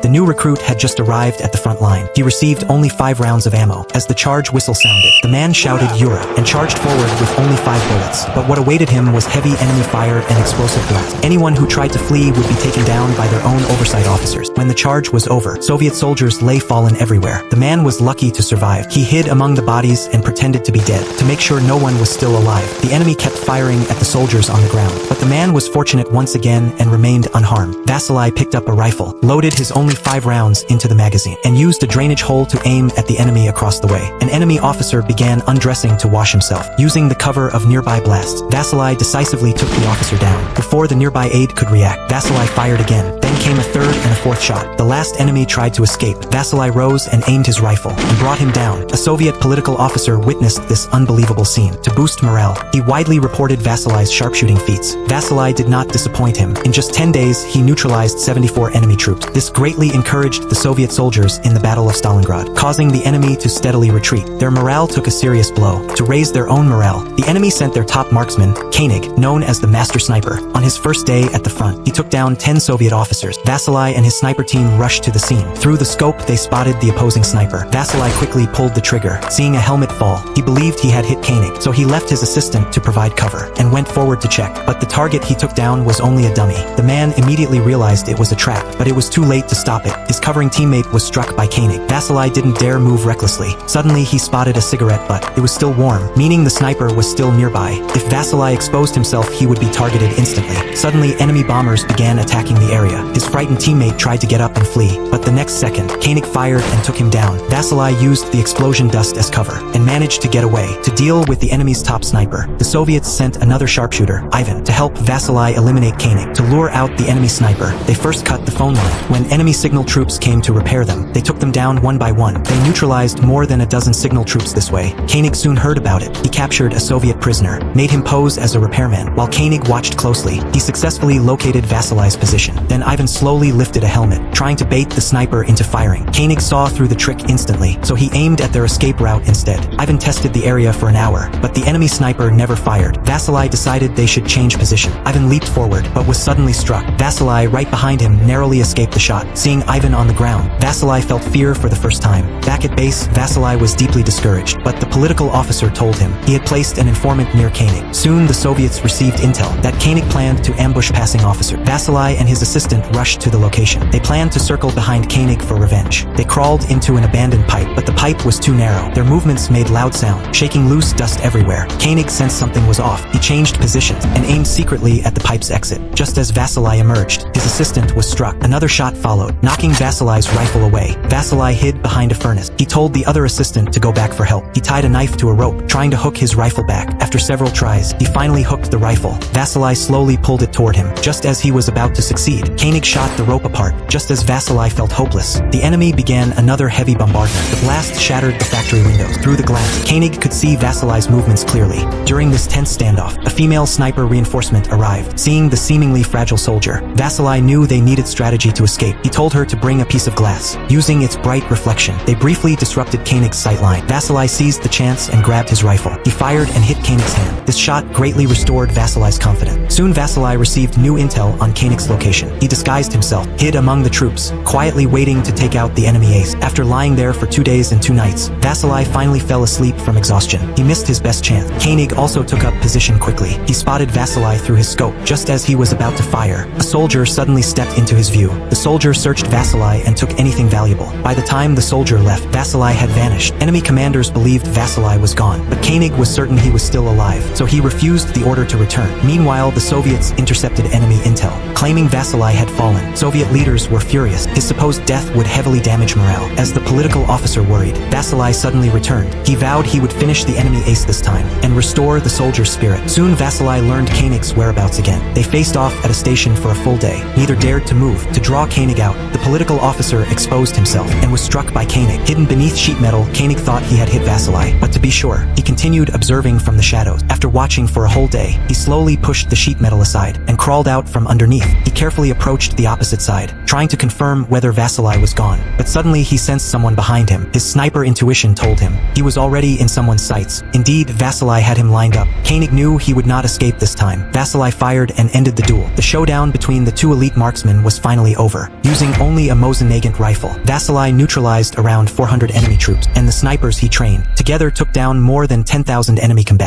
The new recruit had just arrived at the front line. He received only 5 rounds of ammo. As the charge whistle sounded, the man shouted "Yura" and charged forward with only 5 bullets. But what awaited him was heavy enemy fire and explosive blast. Anyone who tried to flee would be taken down by their own oversight officers. When the charge was over, Soviet soldiers lay fallen everywhere. The man was lucky to survive. He hid among the bodies and pretended to be dead, to make sure no one was still alive. The enemy kept firing at the soldiers on the ground, but the man was fortunate once again and remained unharmed. Vasily picked up a rifle, loaded his only 5 rounds into the magazine, and used a drainage hole to aim at the enemy across the way. An enemy officer began undressing to wash himself. Using the cover of nearby blasts, Vasily decisively took the officer down. Before the nearby aide could react, Vasily fired again. Then came a third and a fourth shot. The last enemy tried to escape. Vasily rose and aimed his rifle and brought him down. A Soviet political officer witnessed this unbelievable scene. To boost morale, he widely reported Vasily's sharpshooting feats. Vasily did not disappoint him. In just 10 days, he neutralized 74 enemy troops. This greatly encouraged the Soviet soldiers in the Battle of Stalingrad, causing the enemy to steadily retreat. Their morale took a serious blow. To raise their own morale, the enemy sent their top marksman, Koenig, known as the Master Sniper. On his first day at the front, he took down 10 Soviet officers. Vasily and his sniper team rushed to the scene. Through the scope, they spotted the opposing sniper. Vasily quickly pulled the trigger. Seeing a helmet fall, he believed he had hit Koenig, so he left his assistant to provide cover and went forward to check. But the target he took down was only a dummy. The man immediately realized it was a trap, but it was too late to stop it. His covering teammate was struck by Koenig. Vasily didn't dare move recklessly. Suddenly, he spotted a cigarette butt. It was still warm, meaning the sniper was still nearby. If Vasily exposed himself, he would be targeted instantly. Suddenly, enemy bombers began attacking the area. His frightened teammate tried to get up and flee, but the next second, Koenig fired and took him down. Vasily used the explosion dust as cover and managed to get away. To deal with the enemy's top sniper, the Soviets sent another sharpshooter, Ivan, to help Vasily eliminate Koenig. To lure out the enemy sniper, they first cut the phone line. When enemy signal troops came to repair them, they took them down one by one. They neutralized more than a dozen signal troops this way. Koenig soon heard about it. He captured a Soviet prisoner, made him pose as a repairman. While Koenig watched closely, he successfully located Vasily's position. Then Ivan slowly lifted a helmet, trying to bait the sniper into firing. Koenig saw through the trick instantly, so he aimed at their escape route instead. Ivan tested the area for an hour, but the enemy sniper never fired. Vasily decided they should change position. Ivan leaped forward, but was suddenly struck. Vasily, right behind him, narrowly escaped the shot. Seeing Ivan on the ground, Vasily felt fear for the first time. Back at base, Vasily was deeply discouraged, but the political officer told him he had placed an informant near Koenig. Soon, the Soviets received intel that Koenig planned to ambush passing officers. Vasily and his assistant rushed to the location. They planned to circle behind Koenig for revenge. They crawled into an abandoned pipe, but the pipe was too narrow. Their movements made loud sound, shaking loose dust everywhere. Koenig sensed something was off. He changed positions and aimed secretly at the pipe's exit. Just as Vasily emerged, his assistant was struck. Another shot followed, knocking Vasily's rifle away. Vasily hid behind a furnace. He told the other assistant to go back for help. He tied a knife to a rope, trying to hook his rifle back. After several tries, he finally hooked the rifle. Vasily slowly pulled it toward him. Just as he was about to succeed, Koenig shot the rope apart. Just as Vasily felt hopeless, the enemy began another heavy bombardment. The blast shattered the factory windows. Through the glass, Koenig could see Vasily's movements clearly. During this tense standoff, a female sniper reinforcement arrived. Seeing the seemingly fragile soldier, Vasily knew they needed strategy to escape. He told her to bring a piece of glass. Using its bright reflection, they briefly disrupted Koenig's sightline. Vasily seized the chance and grabbed his rifle. He fired and hit Koenig's hand. This shot greatly restored Vasily's confidence. Soon Vasily received new intel on Koenig's location. He disguised himself, hid among the troops, quietly waiting to take out the enemy ace. After lying there for 2 days and 2 nights, Vasily finally fell asleep from exhaustion. He missed his best chance. Koenig also took up position quickly. He spotted Vasily through his scope. Just as he was about to fire, a soldier suddenly stepped into his view. The soldier searched Vasily and took anything valuable. By the time the soldier left, Vasily had vanished. Enemy commanders believed Vasily was gone, but Koenig was certain he was still alive, so he refused the order to return. Meanwhile, the Soviets intercepted enemy intel, claiming Vasily had fallen. Soviet leaders were furious. His supposed death would heavily damage morale. As the political officer worried, Vasily suddenly returned. He vowed he would finish the enemy ace this time and restore the soldier's spirit. Soon Vasily learned Koenig's whereabouts again. They faced off at a station for a full day. Neither dared to move. To draw Koenig out, the political officer exposed himself and was struck by Koenig. Hidden beneath sheet metal, Koenig thought he had hit Vasily, but to be sure, he continued observing from the shadows. After watching for a whole day, he slowly pushed the sheet metal aside and crawled out from underneath. He carefully approached the opposite side, trying to confirm whether Vasily was gone. But suddenly he sensed someone behind him. His sniper intuition told him he was already in someone's sights. Indeed, Vasily had him lined up. Koenig knew he would not escape this time. Vasily fired and ended the duel. The showdown between the two elite marksmen was finally over. Using only a Mosin Nagant rifle. Vasily neutralized around 400 enemy troops, and the snipers he trained together took down more than 10,000 enemy combatants.